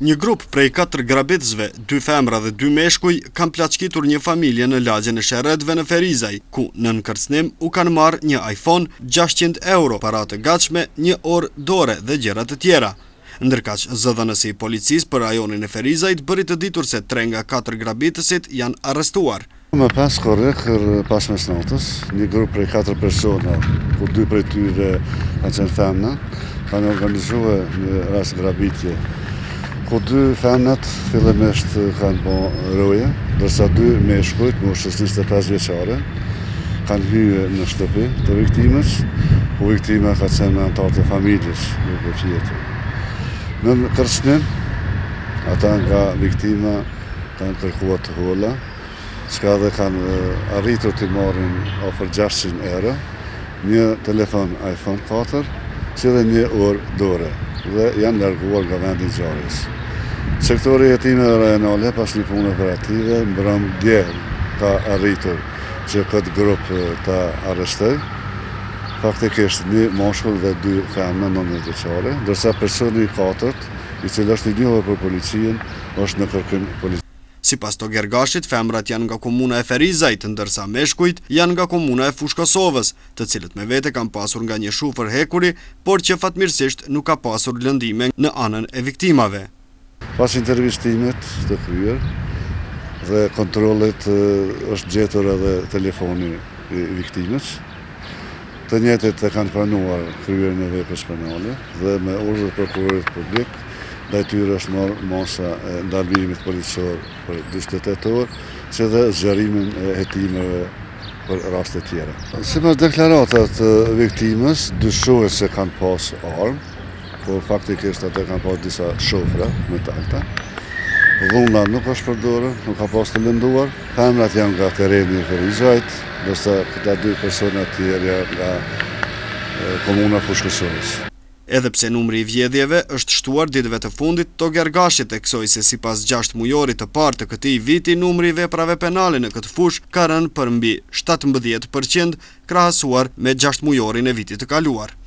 Një grup prej 4 grabitësve, 2 femra dhe 2 meshkuj, kanë plaçkitur një familje në lagjen e Sherretëve në Ferizaj, ku në nënkërcnim u kanë marrë një iPhone, 600 euro, para të gatshme, një orë dore dhe gjëra të tjera. Ndërkaq, zëdhënësi i policisë për rajonin e Ferizajt bëri të ditur se 3 nga 4 grabitësit janë arrestuar. Më pas korrekër pas mesnatës, një grup prej 4 persona, ku 2 prej tyre kanë qenë femna, kanë organizuar një rast grabitje. Ku 2 femnat fillimisht kanë bërë roje, ndërsa 2 meshkujt, moshës 25 vjeçare, kanë hyrë në shtëpi të viktimës, ku viktima ka qenë antar të familjes nuk e tjetër. Në kërcënim, ata nga viktima kanë kërkuar të holla, çka dhe kanë arritur të marrin ofër 600 euro, një telefon iPhone 4, si dhe një orë dore, dhe janë larguar nga vendi i ngjarjes. Sektori i hetimeve rajonale pas një pune operative mbrëm dje ka arritur që këtë grup ta arrestoj. Faktikisht një moshkull dhe 2 femra 19 vjeçare, ndërsa personi i 4, i cili është i njohur për policinë, është në kërkim policie. Sipas Togergashit, femrat janë nga komuna e Ferizajt, ndërsa meshkujt janë nga komuna e Fushkosovës, të cilët me vete kanë pasur nga një shufër hekuri, por që fatmirësisht nuk ka pasur lëndime në anën e viktimave. Pas intervistimit të kryer dhe kontrollit është gjetur edhe telefoni i viktimës. Të njëjtët e kanë pranuar kryerjen e veprës penale dhe me urdhër të prokurorit publik, ndaj tyre është marrë masa e ndalmimit policor për 48 orë, si dhe zgjerimin e hetimeve për raste tjera. Sipas deklaratat të viktimës, dyshohet se kanë pas armë, por faktikisht ata kanë pas disa shofra metalta. Dhuna nuk është përdorur, nuk ka pas të lënduar. Femrat janë nga tereni i Ferizajt, ndërsa këta 2 persona të tjerë nga komuna Fushkosovës. Edhe pse numri i vjedhjeve është shtuar ditëve të fundit, Togergashit theksoi se sipas 6 mujorit të parë të këtij viti, numri i veprave penale në këtë fushë ka rënë për mbi 17% krahasuar me 6 mujorin e vitit të kaluar.